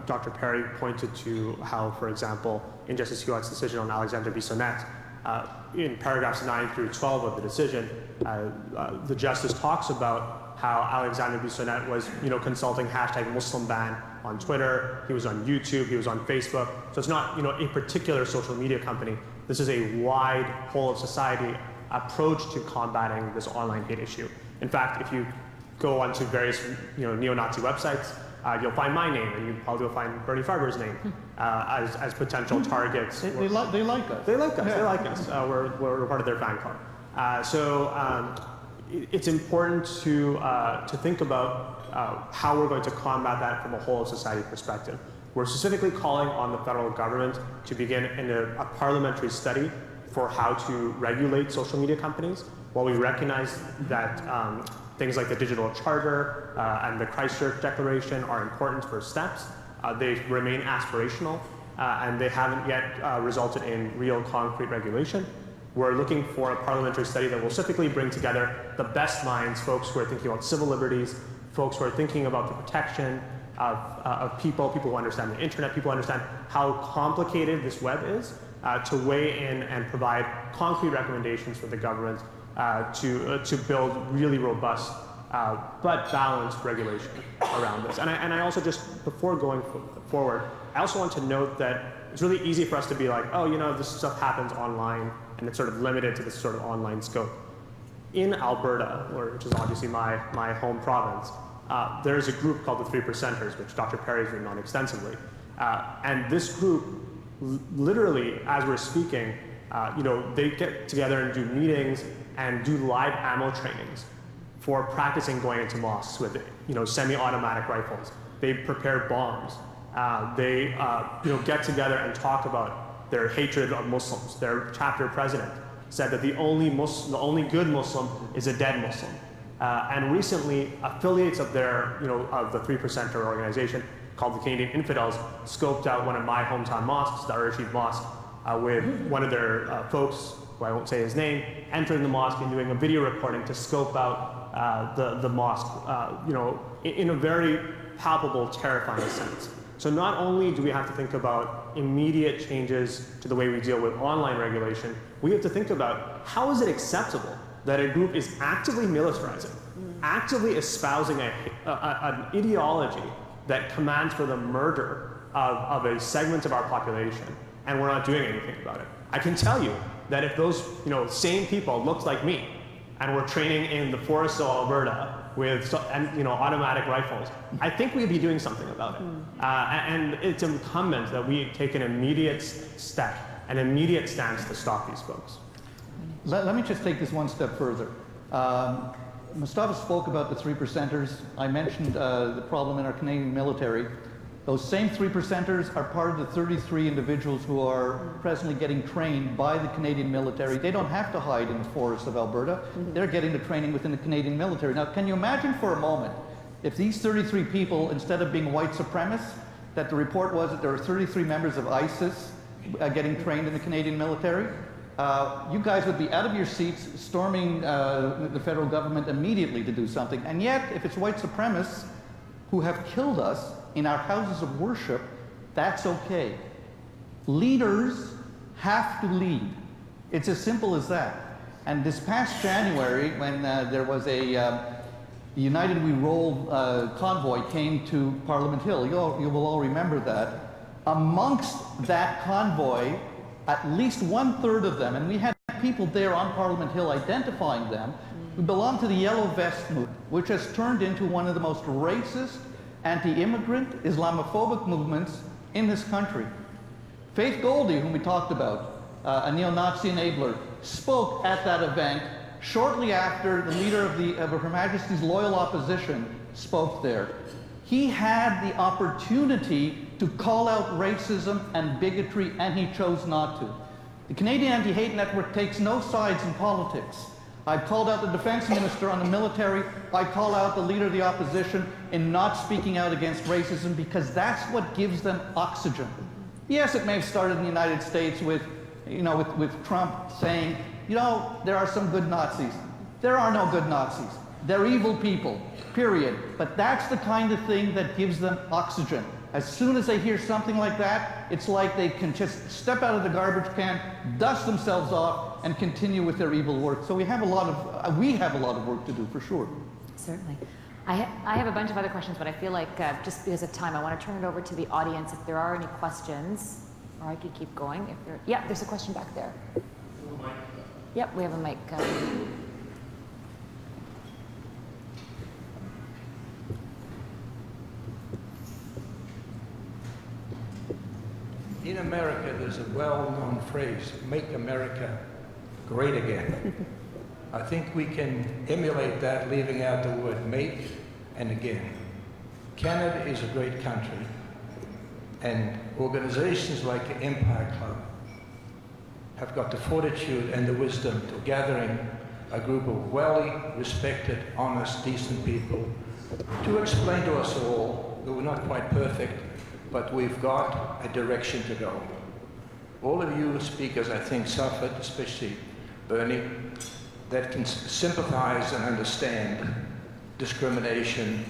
Dr. Perry pointed to how, for example, in Justice Huot's decision on Alexander Bissonnette, in paragraphs 9 through 12 of the decision, the justice talks about how Alexander Bissonnette was, consulting hashtag Muslim ban on Twitter. He was on YouTube. He was on Facebook. So it's not, a particular social media company. This is a wide whole of society approach to combating this online hate issue. In fact, if you go onto various, neo-Nazi websites, you'll find my name, and you probably will find Bernie Farber's name as potential targets.
They like us.
They like us.
Yeah.
They like us. We're part of their fan club. So it's important to think about how we're going to combat that from a whole of society perspective. We're specifically calling on the federal government to begin a parliamentary study for how to regulate social media companies. While we recognize that things like the Digital Charter and the Christchurch Declaration are important first steps, they remain aspirational and they haven't yet resulted in real concrete regulation. We're looking for a parliamentary study that will specifically bring together the best minds, folks who are thinking about civil liberties, folks who are thinking about the protection of people who understand the internet, people who understand how complicated this web is, to weigh in and provide concrete recommendations for the government to build really robust but balanced regulation around this. And I also just, before going forward, I also want to note that it's really easy for us to be like, oh, this stuff happens online and it's sort of limited to this sort of online scope. In Alberta, which is obviously my home province, there's a group called the 3%ers, which Dr. Perry has written on extensively. And this group, literally, as we're speaking, they get together and do meetings and do live ammo trainings for practicing going into mosques with, semi-automatic rifles. They prepare bombs. They, get together and talk about their hatred of Muslims. Their chapter president said that the only good Muslim is a dead Muslim. And recently, affiliates of of the 3%er organization called the Canadian Infidels scoped out one of my hometown mosques, the Ar-Rashid Mosque, with one of their folks, who I won't say his name, entering the mosque and doing a video recording to scope out the mosque, in a very palpable, terrifying sense. So not only do we have to think about immediate changes to the way we deal with online regulation, we have to think about how is it acceptable that a group is actively militarizing, actively espousing an ideology that commands for the murder of a segment of our population, and we're not doing anything about it. I can tell you that if those same people looked like me and were training in the forests of Alberta with automatic rifles, I think we'd be doing something about it. And it's incumbent that we take an immediate step, an immediate stance to stop these folks.
Let me just take this one step further. Mustafa spoke about the 3%ers. I mentioned the problem in our Canadian military. Those same 3%ers are part of the 33 individuals who are presently getting trained by the Canadian military. They don't have to hide in the forests of Alberta. They're getting the training within the Canadian military. Now, can you imagine for a moment if these 33 people, instead of being white supremacists, that the report was that there were 33 members of ISIS getting trained in the Canadian military? You guys would be out of your seats storming the federal government immediately to do something. And yet, if it's white supremacists who have killed us in our houses of worship, that's okay. Leaders have to lead. It's as simple as that. And this past January, when there was a United We Roll convoy came to Parliament Hill, you will all remember that. Amongst that convoy, at least 1/3 of them, and we had people there on Parliament Hill identifying them, who belong to the Yellow Vest movement, which has turned into one of the most racist, anti-immigrant, Islamophobic movements in this country. Faith Goldie, whom we talked about, a neo-Nazi enabler, spoke at that event shortly after the leader of Her Majesty's loyal opposition spoke there. He had the opportunity to call out racism and bigotry, and he chose not to. The Canadian Anti-Hate Network takes no sides in politics. I called out the defense minister on the military. I call out the leader of the opposition in not speaking out against racism, because that's what gives them oxygen. Yes, it may have started in the United States with Trump saying, there are some good Nazis. There are no good Nazis. They're evil people, period. But that's the kind of thing that gives them oxygen. As soon as they hear something like that, it's like they can just step out of the garbage can, dust themselves off, and continue with their evil work. So we have a lot of work to do, for sure.
Certainly. I have a bunch of other questions, but I feel like just because of time, I want to turn it over to the audience if there are any questions, or I could keep going. If there, yeah, there's a question back there. Yep, we have a mic.
In America, there's a well-known phrase, make America great again. I think we can emulate that, leaving out the word make and again. Canada is a great country, and organizations like the Empire Club have got the fortitude and the wisdom to gathering a group of well-respected, honest, decent people to explain to us all that we're not quite perfect, but we've got a direction to go. All of you speakers, I think, suffered, especially Bernie, that can sympathize and understand discrimination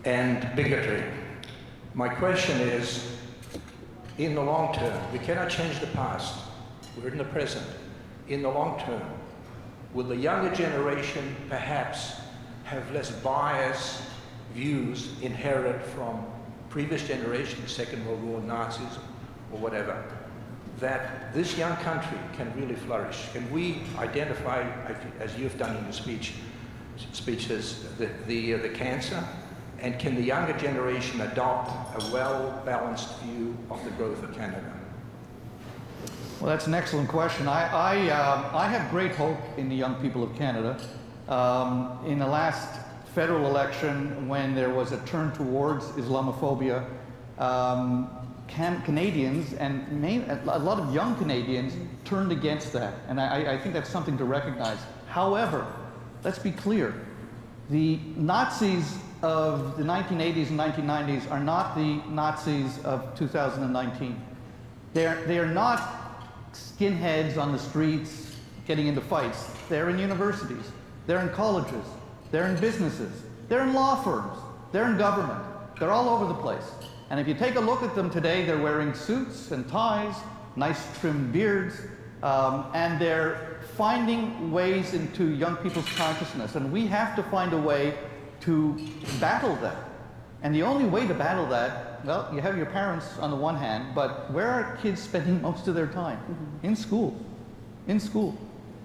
and bigotry. My question is, in the long term, we cannot change the past. We're in the present. In the long term, will the younger generation perhaps have less biased views inherited from previous generations, Second World War, Nazis, or whatever, that this young country can really flourish? Can we identify, as you've done in your speeches, the cancer? And can the younger generation adopt a well-balanced view of the growth of Canada?
Well, that's an excellent question. I have great hope in the young people of Canada. In the last federal election, when there was a turn towards Islamophobia, Canadians and a lot of young Canadians turned against that. And I think that's something to recognize. However, let's be clear. The Nazis of the 1980s and 1990s are not the Nazis of 2019. They are not skinheads on the streets getting into fights. They're in universities. They're in colleges. They're in businesses. They're in law firms. They're in government. They're all over the place. And if you take a look at them today, they're wearing suits and ties, nice trimmed beards, and they're finding ways into young people's consciousness. And we have to find a way to battle that. And the only way to battle that, well, you have your parents on the one hand, but where are kids spending most of their time? In school. In school.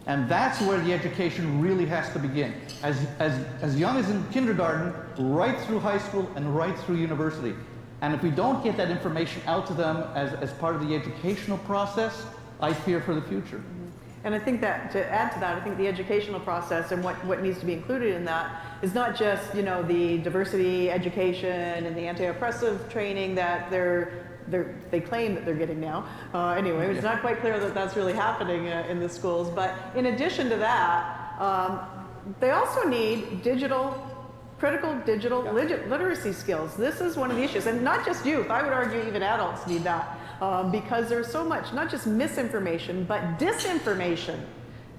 And that's where the education really has to begin. As young as in kindergarten, right through high school and right through university. And if we don't get that information out to them as part of the educational process, I fear for the future.
And I think that, to add to that, I think the educational process and what needs to be included in that is not just, you know, the diversity education and the anti-oppressive training that they claim that they're getting now. Anyway, it's not quite clear that that's really happening in the schools. But in addition to that, they also need critical digital literacy skills. This is one of the issues, and not just youth. I would argue even adults need that. Because there's so much, not just misinformation, but disinformation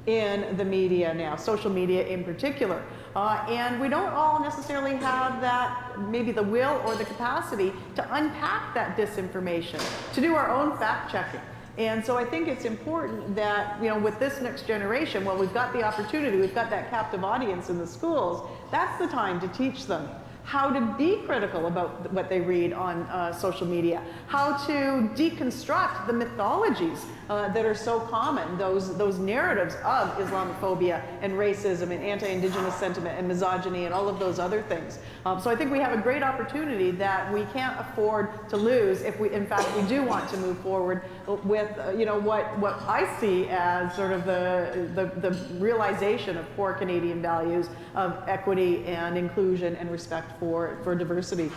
in the media now, social media in particular. And we don't all necessarily have that, maybe the will or the capacity to unpack that disinformation, to do our own fact checking. And so I think it's important that, you know, with this next generation, well, we've got the opportunity, we've got that captive audience in the schools, that's the time to teach them how to be critical about what they read on social media, how to deconstruct the mythologies that are so common, those narratives of Islamophobia and racism and anti-Indigenous sentiment and misogyny and all of those other things. So I think we have a great opportunity that we can't afford to lose if we, in fact, we do want to move forward with, you know, what I see as sort of the realization of core Canadian values of equity and inclusion and respect for diversity.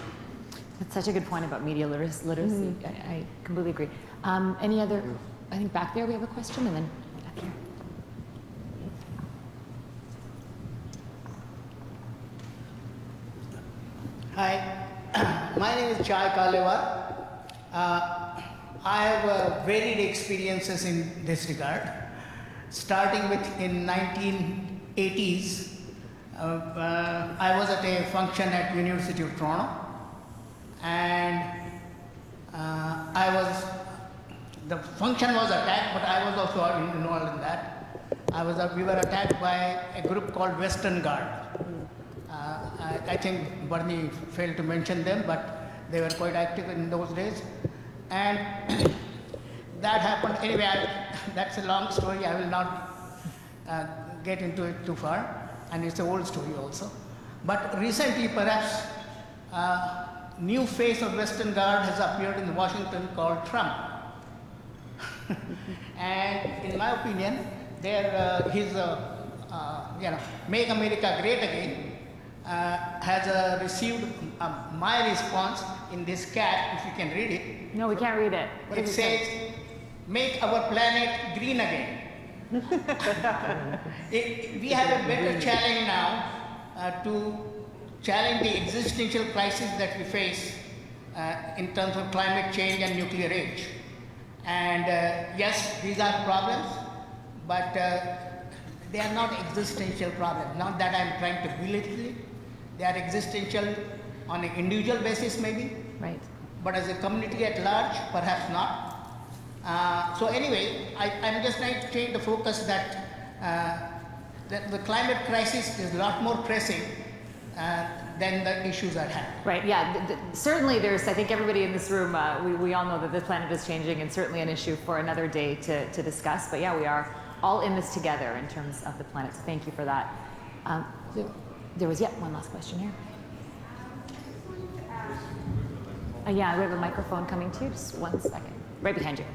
That's such a good point about media literacy. I completely agree. Any other? I think back there we have a question, and then back here.
Hi, my name is Chai Palaver. I have varied experiences in this regard, starting with in 80s. I was at a function at University of Toronto, and the function was attacked, but I was also involved in that. We were attacked by a group called Western Guard. I think Bernie failed to mention them, but they were quite active in those days. And that happened. Anyway, that's a long story. I will not get into it too far. And it's an old story also. But recently, perhaps, new face of Western Guard has appeared in Washington called Trump. And in my opinion, his Make America Great Again has received my response in this cat, if you can read it.
No, we can't read it. What
It
does
says,
say?
make our planet green again. We have a better challenge now to challenge the existential crisis that we face in terms of climate change and nuclear age. And yes, these are problems, but they are not existential problems. Not that I'm trying to belittle it. They are existential on an individual basis maybe,
Right.
but as a community at large, perhaps not. So anyway, I'm just trying to change the focus that the climate crisis is a lot more pressing than the issues at hand.
Right, yeah, certainly there's, I think everybody in this room, we all know that the planet is changing, and certainly an issue for another day to discuss. But yeah, we are all in this together in terms of the planet, so thank you for that. There was yet one last question here. Yeah, we have a microphone coming to you, just 1 second. Right behind you.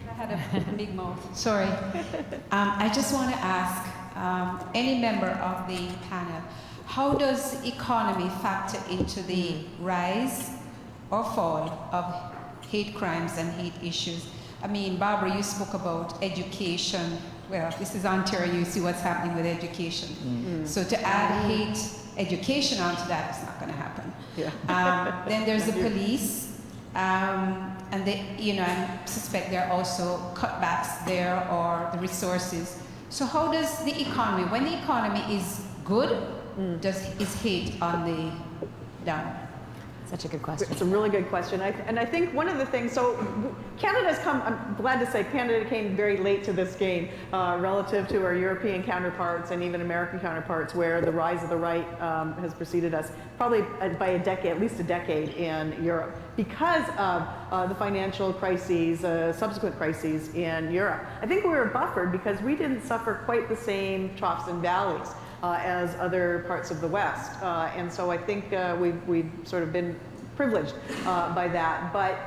I had a big mouth. Sorry. I just want to ask any member of the panel, how does economy factor into the rise or fall of hate crimes and hate issues? I mean, Barbara, you spoke about education. Well, this is Ontario, you see what's happening with education. Mm-hmm. So to add hate education onto that, it's not going to happen. Yeah. Then there's the police, and they, I suspect there are also cutbacks there or the resources. So how does the economy, when the economy is good, is hate on the down?
Such a good question.
It's a really good question. And I think one of the things, so Canada's come, I'm glad to say Canada came very late to this game relative to our European counterparts and even American counterparts, where the rise of the right has preceded us probably by a decade, at least a decade in Europe, because of the financial crises, subsequent crises in Europe. I think we were buffered because we didn't suffer quite the same troughs and valleys as other parts of the West. And so I think we've sort of been privileged by that. But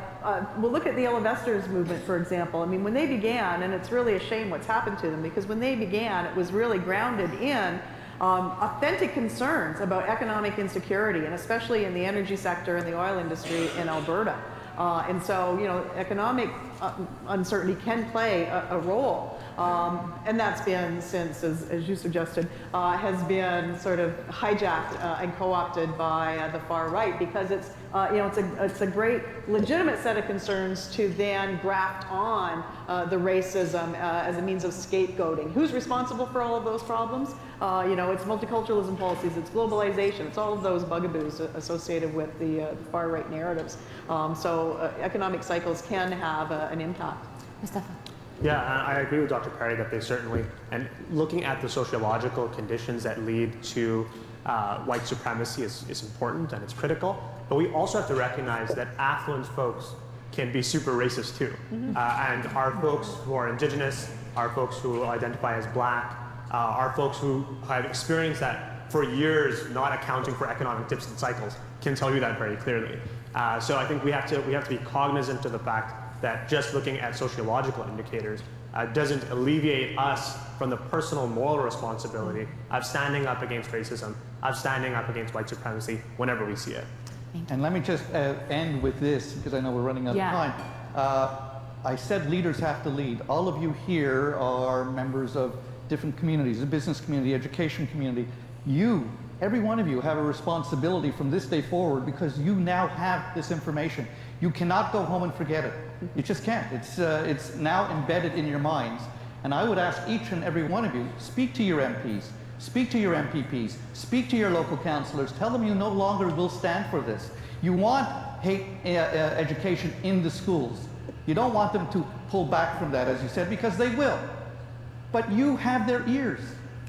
we'll look at the Yellow Vesters movement, for example. I mean, when they began, and it's really a shame what's happened to them, because when they began, it was really grounded in authentic concerns about economic insecurity, and especially in the energy sector and the oil industry in Alberta. And so, economic uncertainty can play a role. And that's been since, as you suggested, has been sort of hijacked and co-opted by the far right, because it's a great legitimate set of concerns to then graft on the racism as a means of scapegoating. Who's responsible for all of those problems? It's multiculturalism policies, it's globalization, it's all of those bugaboos associated with the far right narratives. So economic cycles can have an impact.
Mustafa.
Yeah, I agree with Dr. Perry that they certainly, and looking at the sociological conditions that lead to white supremacy is important and it's critical, but we also have to recognize that affluent folks can be super racist too. Mm-hmm. And our folks who are indigenous, our folks who identify as black, our folks who have experienced that for years, not accounting for economic dips and cycles, can tell you that very clearly. So I think we have to be cognizant of the fact that just looking at sociological indicators doesn't alleviate us from the personal moral responsibility of standing up against racism, of standing up against white supremacy whenever we see it.
And let me just end with this, because I know we're running out of time. I said leaders have to lead. All of you here are members of different communities, the business community, education community. You, every one of you, have a responsibility from this day forward, because you now have this information. You cannot go home and forget it. You just can't. It's now embedded in your minds. And I would ask each and every one of you, speak to your MPs, speak to your MPPs, speak to your local councillors, tell them you no longer will stand for this. You want hate education in the schools. You don't want them to pull back from that, as you said, because they will. But you have their ears.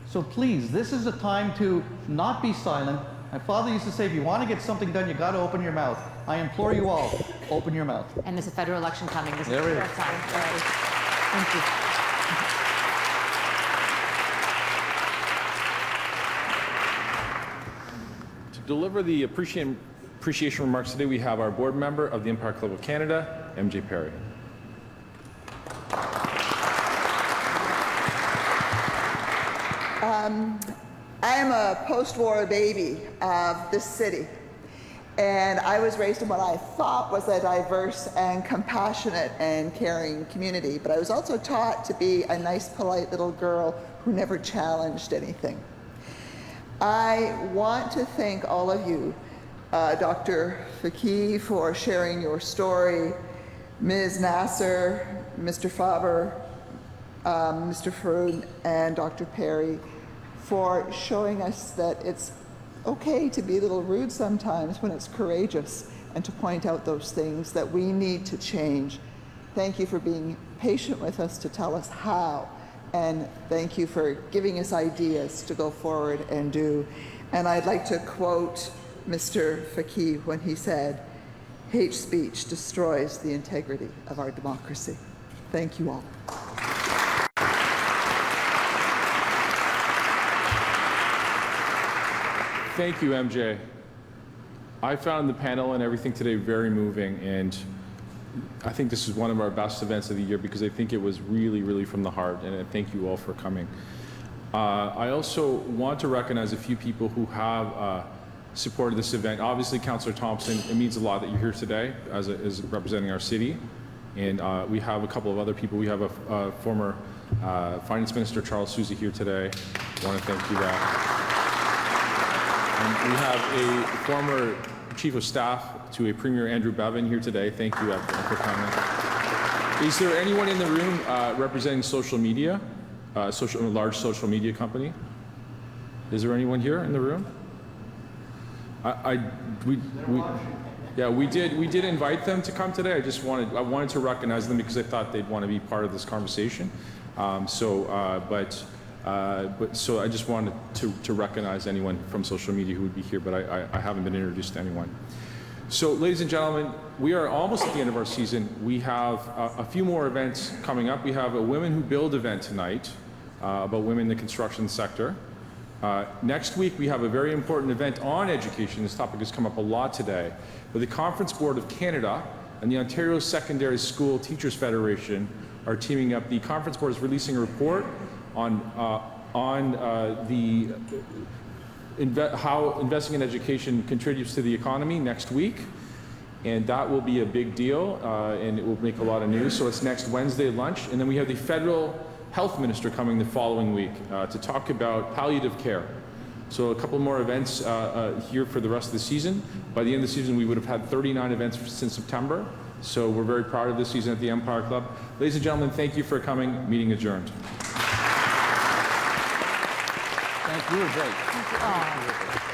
So please, this is a time to not be silent. My father used to say, if you want to get something done, you got to open your mouth. I implore you all, open your mouth.
And there's a federal election coming. This
There
is
it
your
is.
time. Thank you.
To deliver the appreciation remarks today, we have our board member of the Empire Club of Canada, MJ Perry.
I am a post-war baby of this city, and I was raised in what I thought was a diverse and compassionate and caring community, but I was also taught to be a nice, polite little girl who never challenged anything. I want to thank all of you, Dr. Faki, for sharing your story, Ms. Nasser, Mr. Faber, Mr. Farah, and Dr. Perry, for showing us that it's okay to be a little rude sometimes when it's courageous, and to point out those things that we need to change. Thank you for being patient with us to tell us how, and thank you for giving us ideas to go forward and do. And I'd like to quote Mr. Faki when he said, "Hate speech destroys the integrity of our democracy." Thank you all.
Thank you, MJ. I found the panel and everything today very moving, and I think this is one of our best events of the year because I think it was really, really from the heart, and I thank you all for coming. I also want to recognize a few people who have supported this event. Obviously, Councillor Thompson, it means a lot that you're here today as representing our city, and we have a couple of other people. We have a former Finance Minister, Charles Sousa, here today. I want to thank you that. And we have a former Chief of Staff to a Premier, Andrew Bevan, here today. Thank you for coming. Is there anyone in the room representing social media, a large social media company? Is there anyone here in the room? We did invite them to come today. I wanted to recognize them because I thought they'd want to be part of this conversation. So I just wanted to recognize anyone from social media who would be here, but I haven't been introduced to anyone. So, ladies and gentlemen, we are almost at the end of our season. We have a few more events coming up. We have a Women Who Build event tonight about women in the construction sector. Next week, we have a very important event on education. This topic has come up a lot today. But the Conference Board of Canada and the Ontario Secondary School Teachers Federation are teaming up. The Conference Board is releasing a report on how investing in education contributes to the economy next week, and that will be a big deal, and it will make a lot of news. So it's next Wednesday lunch, and then we have the federal health minister coming the following week to talk about palliative care. So a couple more events here for the rest of the season. By the end of the season, we would have had 39 events since September. So we're very proud of this season at the Empire Club. Ladies and gentlemen, thank you for coming. Meeting adjourned.
Thank you. You were great.
Thank you all.